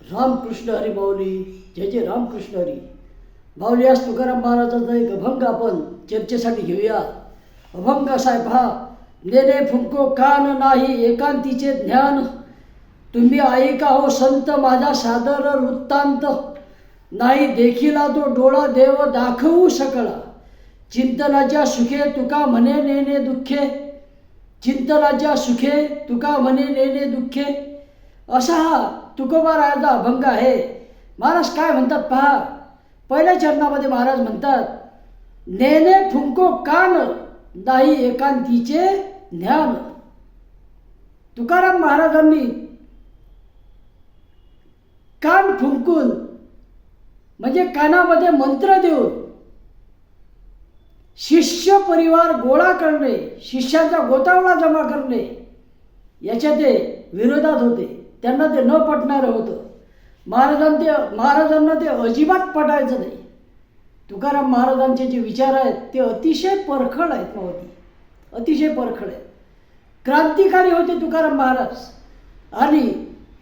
रामकृष्ण हरी माऊली. जय जय रामकृष्ण हरी माऊली. आज तुकाराम महाराजांचा एक अभंग आपण चर्चेसाठी घेऊया. अभंग असा आहे पहा. नेने फुंको कान नाही एकांतीचे ज्ञान, तुम्ही ऐका हो संत माझा सादर वृत्तांत. नाही देखिला तो डोळा देव दाखवू शकला, चिंतनाच्या सुखे तुका म्हणे नेने दुःखे. चिंतनाच्या सुखे तुका म्हणे नेने दुःखे. असा हा तुकोबारायाचा अभंग आहे. महाराज काय म्हणतात पहा. पहिल्या चरणामध्ये महाराज म्हणतात, नेने फुंको कान नाही एकांतीचे ज्ञान. तुकाराम महाराजांनी कान फुंकून म्हणजे कानामध्ये मंत्र देऊन शिष्य परिवार गोळा करणे, शिष्यांचा गोतावळा जमा करणे याच्या ते विरोधात होते. त्यांना ते न पटणारं होतं. महाराजांना ते अजिबात पटायचं नाही. तुकाराम महाराजांचे जे विचार आहेत ते अतिशय परखड आहेत मावती, अतिशय परखड आहेत. क्रांतिकारी होते तुकाराम महाराज आणि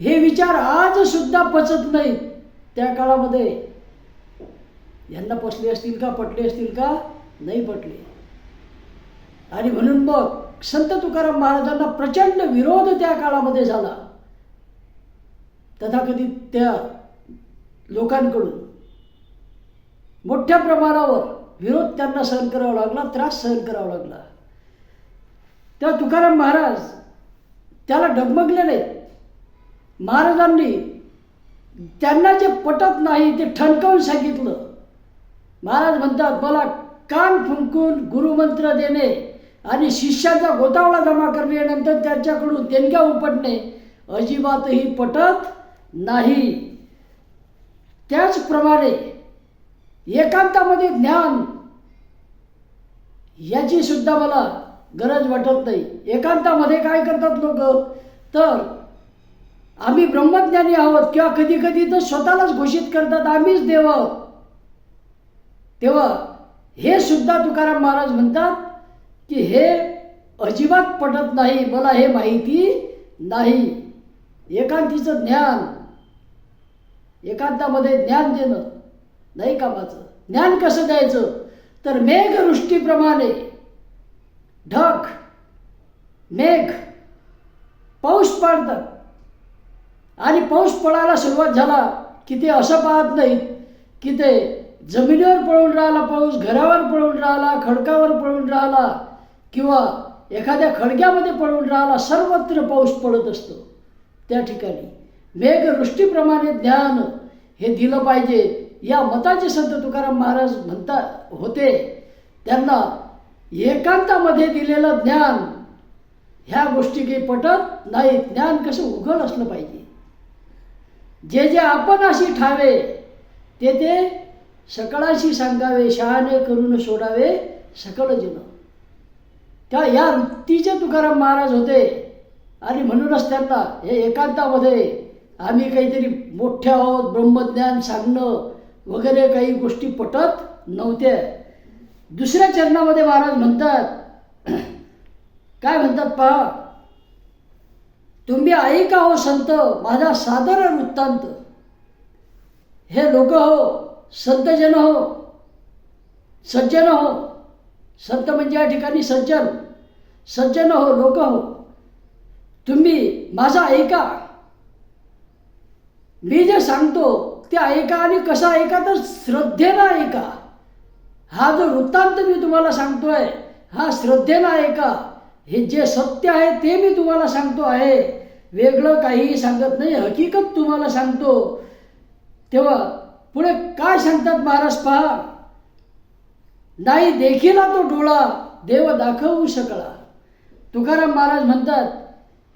हे विचार आज सुद्धा पचत नाहीत. त्या काळामध्ये यांना पचले असतील का, पटले असतील का, नाही पटले. आणि म्हणून मग संत तुकाराम महाराजांना प्रचंड विरोध त्या काळामध्ये झाला. तथाकथित त्या लोकांकडून मोठ्या प्रमाणावर विरोध त्यांना सहन करावा लागला, त्रास सहन करावा लागला. तेव्हा तुकाराम महाराज त्याला डगमगले नाहीत. महाराजांनी त्यांना जे पटत नाही ते ठणकावून सांगितलं. महाराज म्हणतात, मला कान फुंकून गुरुमंत्र देणे आणि शिष्याचा गोतावळा जमा करणे, नंतर त्यांच्याकडून देणग्या उपटणे अजिबातही पटत नाही. त्याचप्रमाणे एकांतामध्ये ज्ञान याची सुद्धा मला गरज वाटत नाही. एकांतामध्ये काय करतात लोक, तर आम्ही ब्रह्मज्ञानी आहोत किंवा कधी कधी तर स्वतःलाच घोषित करतात आम्हीच देव आहोत. तेव्हा हे सुद्धा तुकाराम महाराज म्हणतात की हे अजिबात पटत नाही, मला हे माहिती नाही. एकांतीचं ज्ञान, एकांतामध्ये ज्ञान देणं नाही कामाचं. ज्ञान कसं द्यायचं, तर मेघवृष्टीप्रमाणे ढग मेघ पाऊस पाडतात आणि पाऊस पडायला सुरुवात झाला की ते असं पाहत नाहीत की ते जमिनीवर पळून राहिला पाऊस, घरावर पळून राहिला, खडकावर पळून राहिला किंवा एखाद्या खडक्यामध्ये पळून राहिला. सर्वत्र पाऊस पडत असतो. त्या ठिकाणी मेघवृष्टीप्रमाणे ज्ञान हे दिलं पाहिजे या मताचे संत तुकाराम महाराज होते. त्यांना एकांतामध्ये दिलेलं ज्ञान ह्या गोष्टी काही पटत नाही. ज्ञान कसं उघड असलं पाहिजे. जे जे आपण अशी ठावे ते ते सकळाशी सांगावे, शहाणे करून सोडावे सकळ जन. त्या या वृत्तीचे तुकाराम महाराज होते आणि म्हणूनच त्यांना हे एकांतामध्ये आम्ही काहीतरी मोठे आहोत, ब्रह्मज्ञान सांगणं वगैरे काही गोष्टी पटत नव्हत्या. दुसऱ्या चरणामध्ये महाराज म्हणतात, काय म्हणतात पहा. तुम्ही ऐका हो संत माझा सादर वृत्तांत. हे लोक हो, संतजन हो, सज्जन हो. संत म्हणजे या ठिकाणी सज्जन, सज्जन हो, लोक हो. तुम्ही माझा ऐका. मी जे सांगतो ते ऐका आणि कसं ऐका, तर श्रद्धेनं ऐका. हा जो वृत्तांत मी तुम्हाला सांगतोय हा श्रद्धेनं ऐका. हे जे सत्य आहे ते मी तुम्हाला सांगतो आहे, वेगळं काहीही सांगत नाही, हकीकत तुम्हाला सांगतो. तेव्हा पुढे काय सांगतात महाराज पहा. नाही देखिला तो डोळा देव दाखवू शकला. तुकाराम महाराज म्हणतात,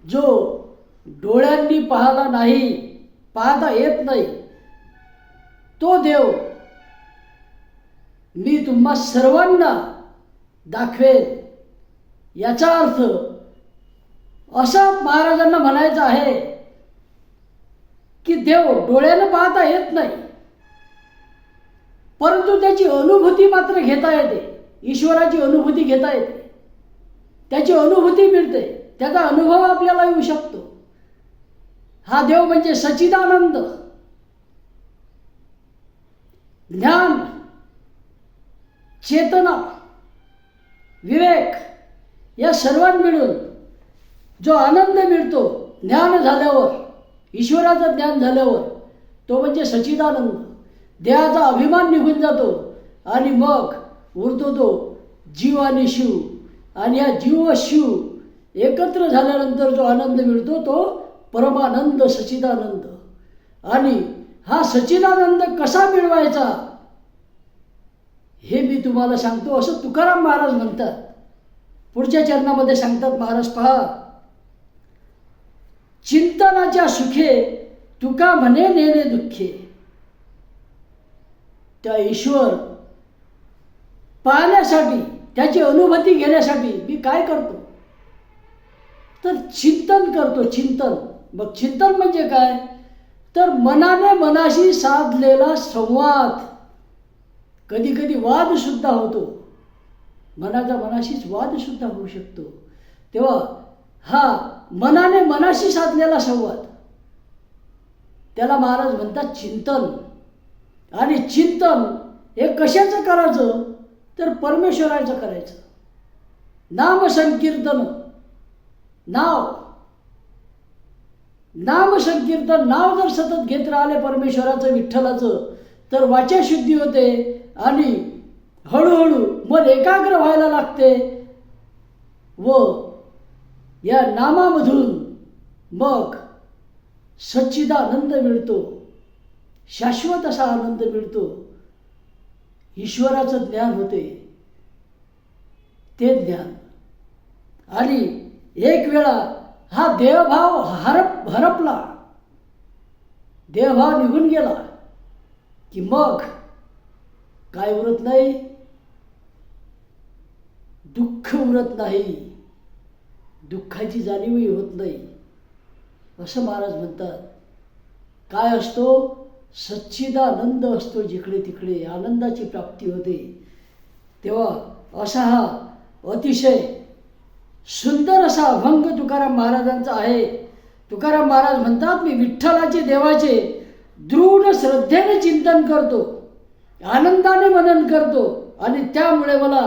जो डोळ्यांनी पाहिला नाही, पाहता येत नाही, तो देव मी तुम्हा सर्वांना दाखवेल. याचा अर्थ असं महाराजांना म्हणायचं आहे की देव डोळ्यानं पाहता येत नाही, परंतु त्याची अनुभूती मात्र घेता येते. ईश्वराची अनुभूती घेता येते, त्याची अनुभूती मिळते, त्याचा अनुभव आपल्याला येऊ शकतो. हा देव म्हणजे सच्चिदानंद, ज्ञान, चेतना, विवेक या सर्वांना मिळून जो आनंद मिळतो ज्ञान झाल्यावर, ईश्वराचं ज्ञान झाल्यावर, तो म्हणजे सच्चिदानंद. देहाचा अभिमान निघून जातो आणि मग उरतो तो जीव आणि शिव. आणि या जीव व शिव एकत्र झाल्यानंतर जो आनंद मिळतो तो परमानंद, सच्चिदानंद. आणि हा सच्चिदानंद कसा मिळवायचा हे मी तुम्हाला सांगतो, असं तुकाराम महाराज म्हणतात. पुढच्या चरणामध्ये सांगतात महाराज पहा, चिंतनाच्या सुखे तुका म्हणे नेणे दुःखे. त्या ईश्वर पाहण्यासाठी, त्याची अनुभूती घेण्यासाठी मी काय करतो तर चिंतन करतो. चिंतन, मग चिंतन म्हणजे काय तर मनाने मनाशी साधलेला संवाद. कधी कधी वाद सुद्धा होतो, मनाचा मनाशीच वाद सुद्धा होऊ शकतो. तेव्हा हा मनाने मनाशी साधलेला संवाद, त्याला महाराज म्हणतात चिंतन. आणि चिंतन हे कशाचं करायचं तर परमेश्वराचं करायचं. नाम संकीर्तन, नाम संकीर्तन, नाव जर सतत घेत राहिले परमेश्वराचं, विठ्ठलाचं, तर वाचा शुद्धी होते आणि हळूहळू मन एकाग्र व्हायला लागते व या नामामधून मग सच्चिदानंद मिळतो, शाश्वत असा आनंद मिळतो. ईश्वराचं ज्ञान होते, ते ज्ञान. आणि एक वेळा हा देहभाव हरपला, देहभाव निघून गेला की मग काय उरत नाही, दुःख उरत नाही, दुःखाची जाणीवही होत नाही. असं महाराज म्हणतात. काय असतो सच्चिदानंद असतो, जिकडे तिकडे आनंदाची प्राप्ती होते. तेव्हा असा हा अतिशय सुंदर असा अभंग तुकाराम महाराजांचा आहे. तुकाराम महाराज म्हणतात, मी विठ्ठलाचे देवाचे दृढ श्रद्धेने चिंतन करतो, आनंदाने मनन करतो आणि त्यामुळे मला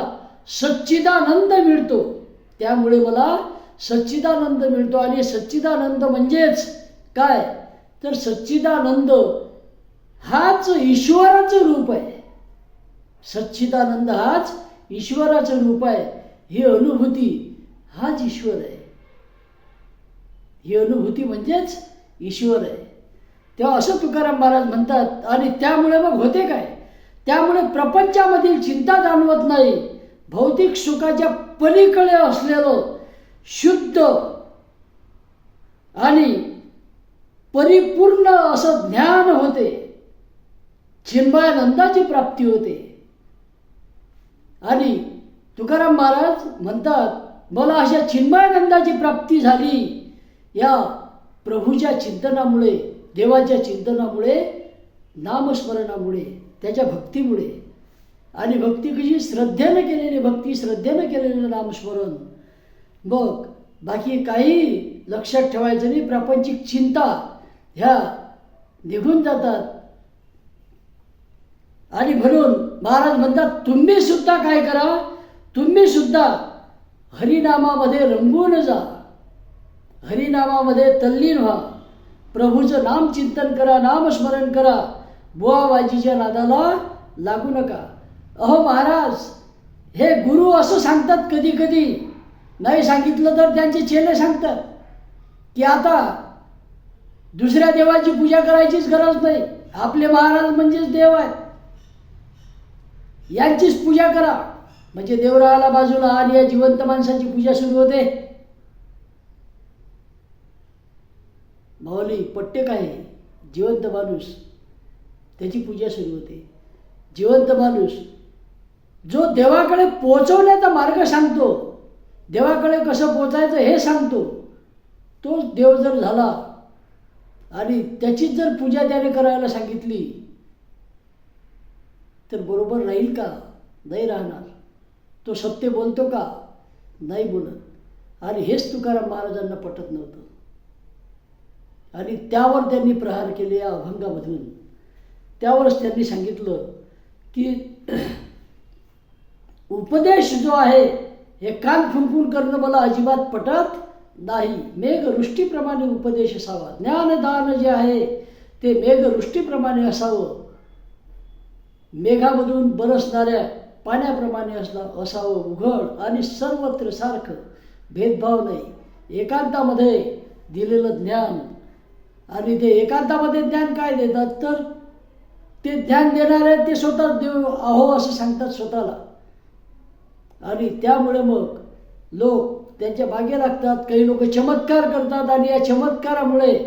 सच्चिदानंद मिळतो. त्यामुळे मला सच्चिदानंद मिळतो. आणि सच्चिदानंद म्हणजेच काय तर सच्चिदानंद हाच ईश्वराचं रूप आहे. सच्चिदानंद हाच ईश्वराचं रूप आहे. ही अनुभूती हाच ईश्वर आहे. ही अनुभूती म्हणजेच ईश्वर आहे. तेव्हा असं तुकाराम महाराज म्हणतात. आणि त्यामुळे मग होते काय, त्यामुळे प्रपंचामधील चिंता जाणवत नाही. भौतिक सुखाच्या पलीकडे असलेलं शुद्ध आणि परिपूर्ण असं ज्ञान होते, चिन्मयानंदाची प्राप्ती होते. आणि तुकाराम महाराज म्हणतात, मला अशा चिन्मयानंदाची प्राप्ती झाली या प्रभूच्या चिंतनामुळे, देवाच्या चिंतनामुळे, नामस्मरणामुळे, त्याच्या भक्तीमुळे. आणि भक्ती कशी श्रद्धेनं केलेली भक्ती, श्रद्धेनं केलेलं नामस्मरण. मग बाकी काही लक्षात ठेवायचं नाही, प्रापंचिक चिंता ह्या निघून जातात. आणि म्हणून महाराज म्हणतात, तुम्ही सुद्धा काय करा, तुम्ही सुद्धा हरिनामामध्ये रंगून जा, हरिनामामध्ये तल्लीन व्हा, प्रभूचं नाम चिंतन करा, नामस्मरण करा, बुवाबाजीच्या नादाला लागू नका. अहो महाराज हे गुरु असं सांगतात, कधी कधी नाही सांगितलं तर त्यांचे चेले सांगतात की आता दुसऱ्या देवाची पूजा करायचीच गरज नाही, आपले महाराज म्हणजेच देव आहेत, यांचीच पूजा करा. म्हणजे देवराला बाजूला आणि या जिवंत माणसाची पूजा सुरू होते. माऊली पट्टे काय, जिवंत माणूस त्याची पूजा सुरू होते. जिवंत माणूस जो देवाकडे पोहोचवण्याचा मार्ग सांगतो, देवाकडे कसं पोचायचं हे सांगतो, तोच देव जर झाला आणि त्याचीच जर पूजा त्याने करायला सांगितली तर बरोबर राहील का, नाही राहणार. तो सत्य बोलतो का, नाही बोलत. आणि हेच तुकाराम महाराजांना पटत नव्हतं. आणि त्यावर त्यांनी प्रहार केले या अभंगामधून. त्यावरच त्यांनी सांगितलं की उपदेश जो आहे हे कान फुंकून करणं मला अजिबात पटत नाही. मेघवृष्टीप्रमाणे उपदेश असावा. ज्ञानदान जे आहे ते मेघवृष्टीप्रमाणे असावं. मेघामधून बरसणाऱ्या पाण्याप्रमाणे असावं. उघड आणि सर्वत्र सारखं, भेदभाव नाही. एकांतामध्ये दिलेलं ज्ञान. आणि ते एकांतामध्ये ज्ञान काय देतात तर ते ज्ञान देणारे ते स्वतः देव आहो असं सांगतात स्वतःला. आणि त्यामुळे मग लोक त्यांच्या मागे लागतात. काही लोक चमत्कार करतात आणि या चमत्कारामुळे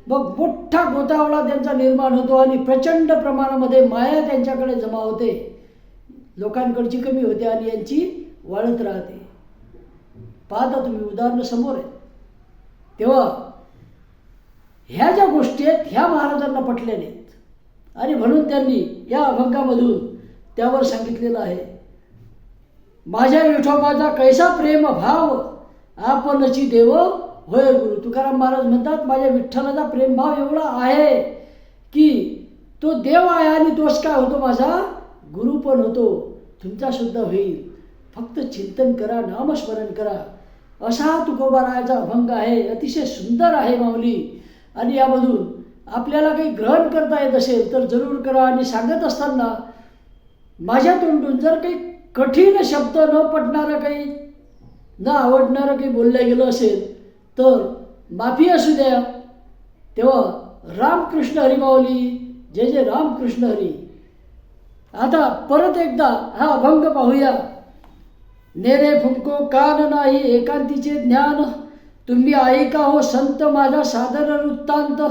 मग मोठा गोतावळा त्यांचा निर्माण होतो आणि प्रचंड प्रमाणामध्ये माया त्यांच्याकडे जमा होते. लोकांकडची कमी होते आणि यांची वाढत राहते. पाहता तुम्ही उदाहरणं समोर आहेत. तेव्हा ह्या ज्या गोष्टी आहेत ह्या महाराजांना पटल्या नाहीत आणि म्हणून त्यांनी या अभंगामधून त्यावर सांगितलेलं आहे. माझ्या विठोबाचा कैसा प्रेम भाव आपणची देव होय गुरु. तुकाराम महाराज म्हणतात माझ्या विठ्ठलाचा प्रेमभाव एवढा आहे की तो देव आहे आणि तोच काय होतो माझा गुरु पण होतो. तुमचा सुद्धा होईल. फक्त चिंतन करा, नामस्मरण करा. असा हा तुकोबारायाचा अभंग आहे. अतिशय सुंदर आहे माऊली. आणि यामधून आपल्याला काही ग्रहण करता येत असेल तर जरूर करा. आणि सांगत असताना माझ्या तोंडून जर काही कठीण शब्द न पटणारं काही न आवडणारं काही बोललं गेलं असेल तर माफी असू द्या. तेव्हा रामकृष्ण हरी माऊली. जय जय रामकृष्ण हरी. आता परत एकदा हा अभंग पाहूया. नेरे फुंको कान नाही एकांतीचे ज्ञान, तुम्ही ऐका हो संत माझा सादर वृत्तांत.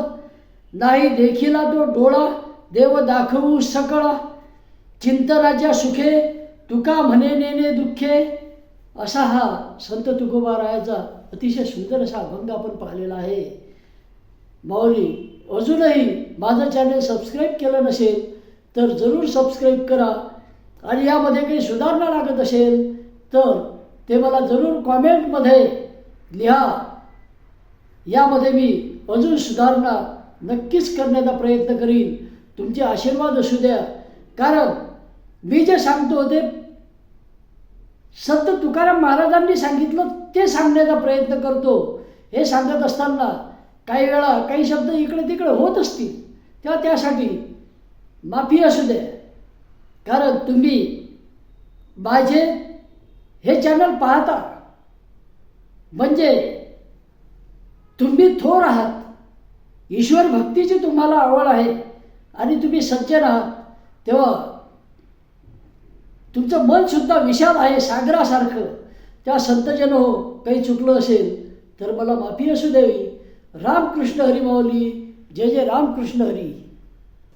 नाही देखिला तो डोळा देव दाखवू सकळा, चिंतनाच्या सुखे तुका म्हणे नेने दुःखे. असा हा संत तुकोबारायाचा अतिशय सुंदर असा अभंग आपण पाहिलेला आहे. माऊली अजूनही माझं चॅनल सबस्क्राईब केलं नसेल तर जरूर सबस्क्राईब करा. आणि यामध्ये काही सुधारणा लागत असेल तर ते मला जरूर कॉमेंटमध्ये लिहा. यामध्ये मी अजून सुधारणा नक्कीच करण्याचा प्रयत्न करीन. तुमचे आशीर्वाद असू द्या. कारण मी जे सांगतो ते संत तुकाराम महाराजांनी सांगितलं ते सांगण्याचा प्रयत्न करतो. हे सांगत असताना काही वेळा काही शब्द इकडे तिकडे होत असतील तेव्हा त्यासाठी माफी असू द्या. कारण तुम्ही माझे हे चॅनल पाहता म्हणजे तुम्ही थोर आहात. ईश्वर भक्तीची तुम्हाला आवड आहे आणि तुम्ही सज्जन आहात. तेव्हा तुमचं मनसुद्धा विशाल आहे सागरासारखं. त्या संतजन हो काही चुकलं असेल तर मला माफी असू द्यावी. रामकृष्ण हरी माऊली. जय जय रामकृष्ण हरी.